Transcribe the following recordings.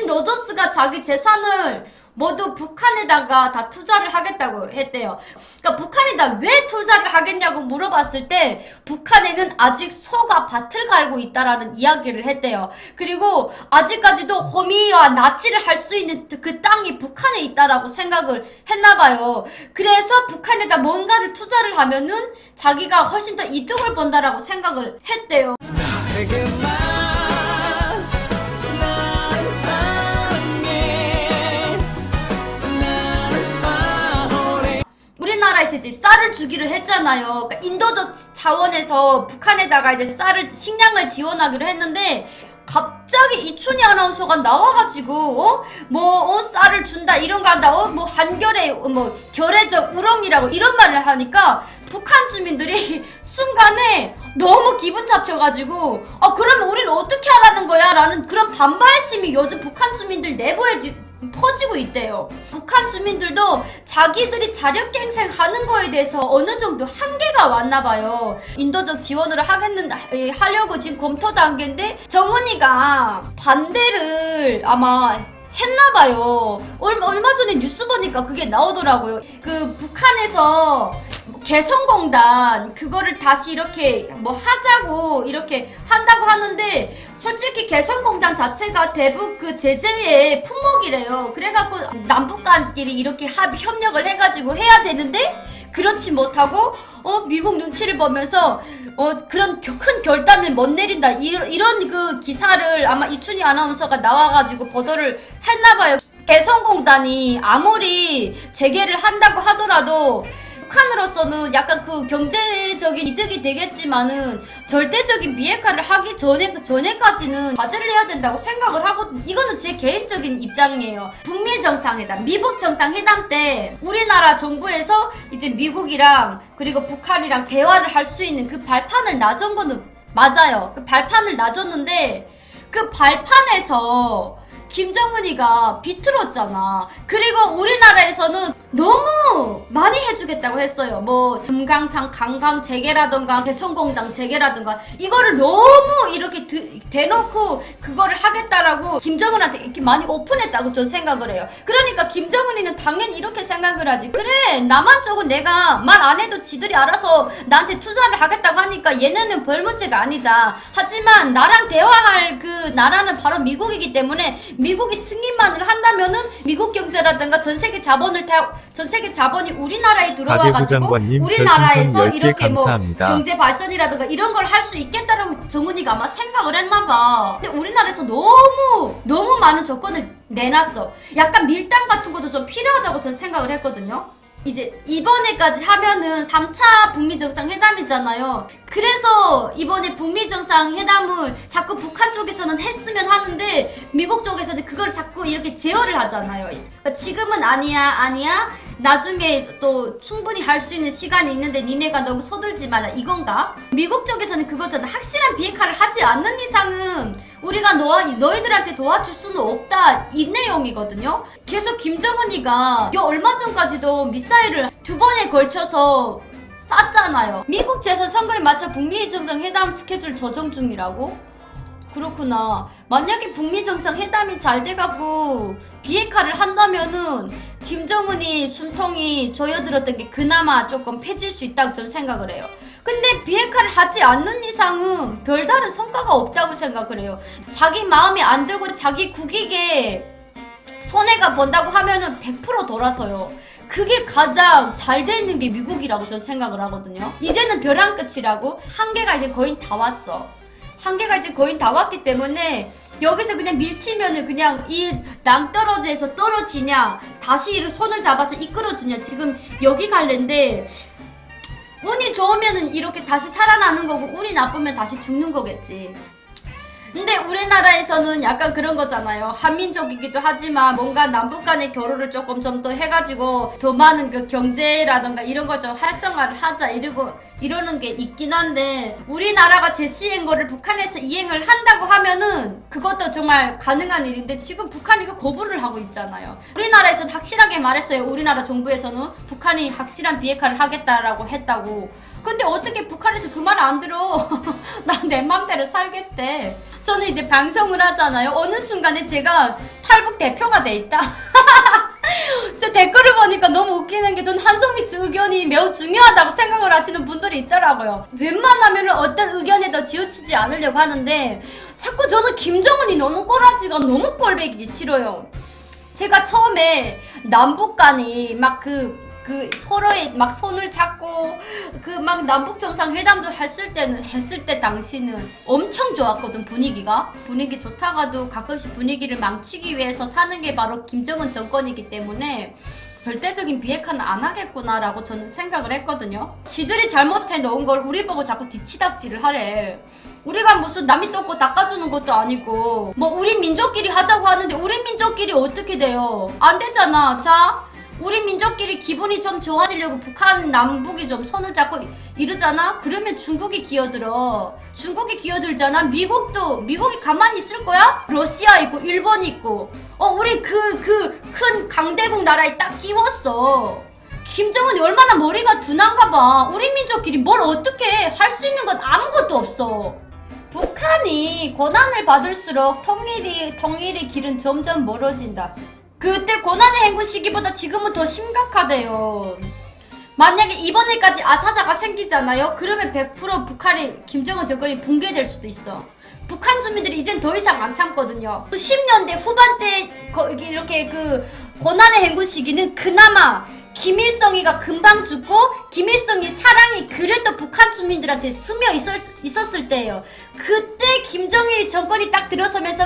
로저스가 자기 재산을 모두 북한에다가 다 투자를 하겠다고 했대요. 그러니까 북한에다 왜 투자를 하겠냐고 물어봤을 때 북한에는 아직 소가 밭을 갈고 있다라는 이야기를 했대요. 그리고 아직까지도 호미와 나치를 할 수 있는 그 땅이 북한에 있다라고 생각을 했나봐요. 그래서 북한에다 뭔가를 투자를 하면은 자기가 훨씬 더 이득을 본다라고 생각을 했대요. 우리나라에서 이제 쌀을 주기로 했잖아요. 그러니까 인도적 차원에서 북한에다가 이제 식량을 지원하기로 했는데 갑자기 이춘희 아나운서가 나와가지고 쌀을 준다 이런 거 한다. 뭐 한결의 결의적 우렁이라고 이런 말을 하니까 북한 주민들이 순간에 너무 기분 잡쳐가지고 그러면 우리는 어떻게 하라는 거야? 라는 그런 반발심이 요즘 북한 주민들 내부에 퍼지고 있대요. 북한 주민들도 자기들이 자력갱생 하는 거에 대해서 어느 정도 한계가 왔나봐요. 인도적 지원을 하려고 지금 검토 단계인데 정은이가 반대를 아마 했나봐요. 얼마 전에 뉴스 보니까 그게 나오더라고요. 그 북한에서 개성공단 그거를 다시 이렇게 하자고 이렇게 한다고 하는데 솔직히 개성공단 자체가 대북 그 제재의 품목이래요. 그래갖고 남북간끼리 이렇게 협력을 해가지고 해야 되는데 그렇지 못하고 미국 눈치를 보면서 그런 큰 결단을 못 내린다 이런 그 기사를 아마 이춘희 아나운서가 나와가지고 보도를 했나봐요. 개성공단이 아무리 재개를 한다고 하더라도 북한으로서는 약간 그 경제적인 이득이 되겠지만은 절대적인 비핵화를 하기 전에까지는 과제를 해야 된다고 생각을 하거든요. 이거는 제 개인적인 입장이에요. 북미 정상회담, 미북 정상회담 때 우리나라 정부에서 이제 미국이랑 그리고 북한이랑 대화를 할 수 있는 그 발판을 놔준 거는 맞아요. 그 발판을 놔줬는데 그 발판에서 김정은이가 비틀었잖아. 그리고 우리나라에서는 너무 많이 해주겠다고 했어요. 금강산 강강 재개라던가 개성공단 재개라던가 이거를 너무 이렇게 대놓고 그거를 하겠다라고 김정은한테 이렇게 많이 오픈했다고 저는 생각을 해요. 그러니까 김정은이는 당연히 이렇게 생각을 하지. 그래 남한 쪽은 내가 말 안 해도 지들이 알아서 나한테 투자를 하겠다고 하니까 얘네는 별 문제가 아니다. 하지만 나랑 대화할 그 나라는 바로 미국이기 때문에 미국이 승인만을 한다면은 미국 경제라든가 전 세계 자본이 우리나라에 들어와가지고 우리나라에서 이렇게 경제 발전이라든가 이런 걸 할 수 있겠다라고 정은이가 아마 생각을 했나봐. 근데 우리나라에서 너무 많은 조건을 내놨어. 약간 밀당 같은 것도 좀 필요하다고 저는 생각을 했거든요. 이제 이번에까지 하면은 3차 북미 정상회담이잖아요. 그래서 이번에 북미 정상회담을 자꾸 북한 쪽에서는 했으면 하는데 미국 쪽에서는 그걸 자꾸 이렇게 제어를 하잖아요. 그러니까 지금은 아니야 나중에 또 충분히 할 수 있는 시간이 있는데 니네가 너무 서둘지 마라 이건가? 미국 쪽에서는 그거잖아. 확실한 비핵화를 하지 않는 이상은 우리가 너희들한테 도와줄 수는 없다 이 내용이거든요. 계속 김정은이가 얼마 전까지도 미사일을 2번에 걸쳐서 쐈잖아요. 미국 재선선거에 맞춰 북미 정상회담 스케줄 조정 중이라고? 그렇구나. 만약에 북미 정상회담이 잘 돼가고 비핵화를 한다면은 김정은이 숨통이 조여들었던 게 그나마 조금 펴질 수 있다고 저는 생각을 해요. 근데 비핵화를 하지 않는 이상은 별다른 성과가 없다고 생각을 해요. 자기 마음에 안 들고 자기 국익에 손해가 본다고 하면은 100% 돌아서요. 그게 가장 잘 돼 있는 게 미국이라고 저는 생각을 하거든요. 이제는 벼랑 끝이라고. 한계가 이제 거의 다 왔어. 한계가 이제 거의 다 왔기 때문에 여기서 그냥 밀치면은 그냥 이 낭떠러지에서 떨어지냐 다시 손을 잡아서 이끌어주냐 지금 여기 갈랜데 운이 좋으면은 이렇게 다시 살아나는 거고 운이 나쁘면 다시 죽는 거겠지. 근데 우리나라에서는 약간 그런 거잖아요. 한민족이기도 하지만 뭔가 남북 간의 교류를 조금 좀 더 해가지고 더 많은 그 경제라던가 이런 걸 좀 활성화를 하자 이러는 게 있긴 한데 우리나라가 제시한 거를 북한에서 이행을 한다고 하면은 그것도 정말 가능한 일인데 지금 북한이 이거 거부를 하고 있잖아요. 우리나라에서는 확실하게 말했어요. 우리나라 정부에서는 북한이 확실한 비핵화를 하겠다라고 했다고. 근데 어떻게 북한에서 그 말 안 들어? 나 내 맘대로 살겠대. 저는 이제 방송을 하잖아요. 어느 순간에 제가 탈북 대표가 돼 있다. 저 댓글을 보니까 너무 웃기는 게 전 한송미스 의견이 매우 중요하다고 생각을 하시는 분들이 있더라고요. 웬만하면 어떤 의견에도 지우치지 않으려고 하는데 자꾸 저는 김정은이 너무 꼬라지가 너무 꼴배기 싫어요. 제가 처음에 남북 간이 막 서로의 막 손을 잡고 그 막 남북 정상회담도 했을 때 당시는 엄청 좋았거든. 분위기 좋다가도 가끔씩 분위기를 망치기 위해서 사는 게 바로 김정은 정권이기 때문에 절대적인 비핵화는 안 하겠구나라고 저는 생각을 했거든요. 지들이 잘못해 놓은 걸 우리 보고 자꾸 뒤치닥지를 하래. 우리가 무슨 남이 똥꼬 닦아주는 것도 아니고 뭐 우리 민족끼리 하자고 하는데 우리 민족끼리 어떻게 돼요? 안 되잖아. 자, 우리 민족끼리 기분이 좀 좋아지려고 북한 남북이 좀 손을 잡고 이러잖아? 그러면 중국이 기어들어. 중국이 기어들잖아? 미국이 가만히 있을 거야? 러시아 있고 일본 있고 우리 큰 강대국 나라에 딱 끼웠어. 김정은이 얼마나 머리가 둔한가 봐. 우리 민족끼리 뭘 어떻게 할 수 있는 건 아무것도 없어. 북한이 고난을 받을수록 통일의 길은 점점 멀어진다. 그때 고난의 행군 시기보다 지금은 더 심각하대요. 만약에 이번에까지 아사자가 생기잖아요? 그러면 100% 북한이 김정은 정권이 붕괴될 수도 있어. 북한 주민들이 이젠 더 이상 안 참거든요. 10년대 후반 때 이렇게 고난의 행군 시기는 그나마 김일성이가 금방 죽고 김일성이 사랑이 그래도 북한 주민들한테 스며 있었을 때예요. 그때 김정일 정권이 딱 들어서면서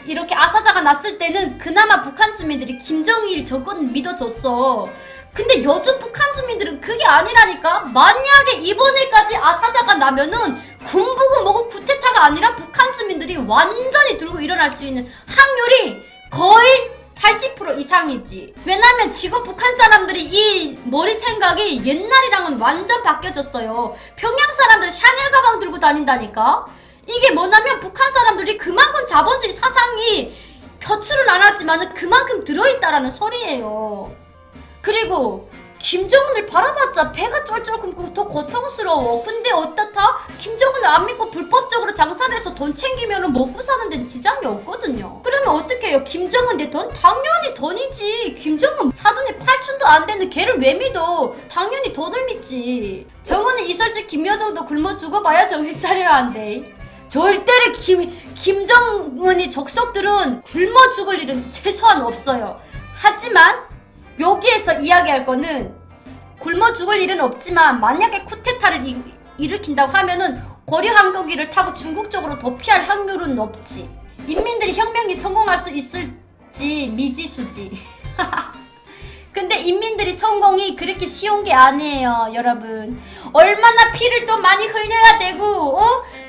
이렇게 아사자가 났을 때는 그나마 북한 주민들이 김정일 정권을 믿어줬어. 근데 요즘 북한 주민들은 그게 아니라니까. 만약에 이번에까지 아사자가 나면은 군부고 뭐고 쿠데타가 아니라 북한 주민들이 완전히 들고 일어날 수 있는 확률이 거의 80% 이상이지. 왜냐면 지금 북한 사람들이 이 머리 생각이 옛날이랑은 완전 바뀌어졌어요. 평양 사람들은 샤넬 가방 들고 다닌다니까. 이게 뭐냐면 북한 사람들이 그만큼 자본주의 사상이 표출은 안 하지만 그만큼 들어있다라는 소리예요. 그리고 김정은을 바라봤자 배가 쫄쫄 굶고 더 고통스러워. 근데 어떻다? 김정은을 안 믿고 불법적으로 장사를 해서 돈 챙기면 먹고 사는 데는 지장이 없거든요. 그러면 어떻게 해요? 김정은 내 돈? 당연히 돈이지. 김정은 사돈의 팔촌도 안 되는 걔를 왜 믿어? 당연히 돈을 믿지. 정은이 이설직 김여정도 굶어 죽어봐야 정신 차려야 한대. 절대로 김정은이 족속들은 굶어 죽을 일은 최소한 없어요. 하지만 여기에서 이야기할 거는 굶어 죽을 일은 없지만 만약에 쿠데타를 일으킨다고 하면은 고려 항공기를 타고 중국 쪽으로 도피할 확률은 높지. 인민들이 혁명이 성공할 수 있을지 미지수지. 근데 인민들이 성공이 그렇게 쉬운 게 아니에요, 여러분. 얼마나 피를 또 많이 흘려야 되고,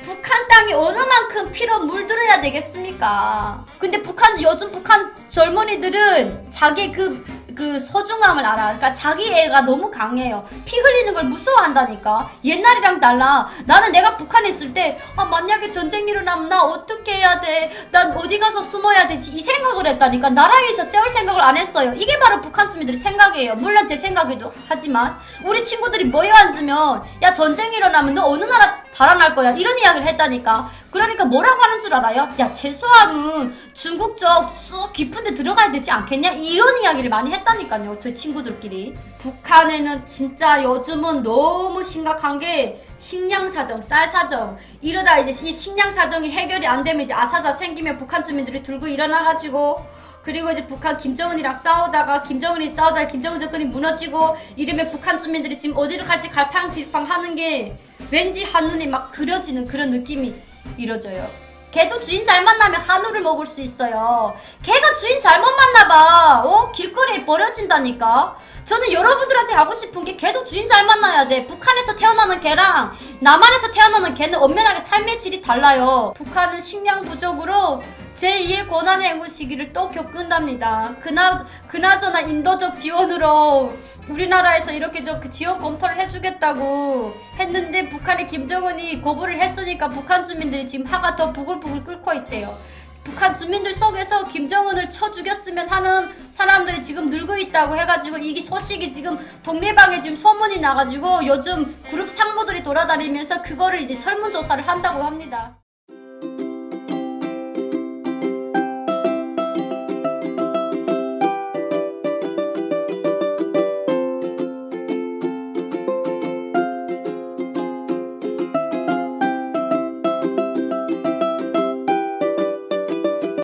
북한 땅이 어느 만큼 피로 물들어야 되겠습니까? 근데 요즘 북한 젊은이들은 자기 그 소중함을 알아. 그러니까 자기 애가 너무 강해요. 피 흘리는 걸 무서워한다니까. 옛날이랑 달라. 나는 내가 북한에 있을 때 만약에 전쟁이 일어나면 나 어떻게 해야 돼? 난 어디 가서 숨어야 되지? 이 생각을 했다니까. 나라에서 세울 생각을 안 했어요. 이게 바로 북한 주민들의 생각이에요. 물론 제 생각이기도 하지만 우리 친구들이 모여 앉으면 야 전쟁이 일어나면 너 어느 나라 달아날 거야 이런 이야기를 했다니까. 그러니까 뭐라고 하는 줄 알아요? 야 최소한은 중국 쪽 쑥 깊은 데 들어가야 되지 않겠냐? 이런 이야기를 많이 했다니까요. 저희 친구들끼리. 북한에는 진짜 요즘은 너무 심각한 게 식량 사정, 쌀 사정. 이러다 이제 이 식량 사정이 해결이 안 되면 이제 아사자 생기면 북한 주민들이 들고 일어나가지고 그리고 이제 북한 김정은이랑 싸우다가 김정은 정권이 무너지고 이러면 북한 주민들이 지금 어디로 갈지 갈팡질팡 하는 게 왠지 한눈에 막 그려지는 그런 느낌이 이뤄져요. 걔도 주인 잘 만나면 한우를 먹을 수 있어요. 걔가 주인 잘못 만나봐. 길거리에 버려진다니까. 저는 여러분들한테 하고 싶은 게 걔도 주인 잘 만나야 돼. 북한에서 태어나는 걔랑 남한에서 태어나는 걔는 엄연하게 삶의 질이 달라요. 북한은 식량 부족으로 제2의 고난의 행군 시기를 또 겪는답니다. 그나저나 인도적 지원으로 우리나라에서 이렇게 지원 검토를 해주겠다고 했는데 북한의 김정은이 거부를 했으니까 북한 주민들이 지금 화가 더 부글부글 끓고 있대요. 북한 주민들 속에서 김정은을 쳐 죽였으면 하는 사람들이 지금 늘고 있다고 해가지고 이 소식이 지금 동네방에 지금 소문이 나가지고 요즘 그룹 상무들이 돌아다니면서 그거를 이제 설문조사를 한다고 합니다.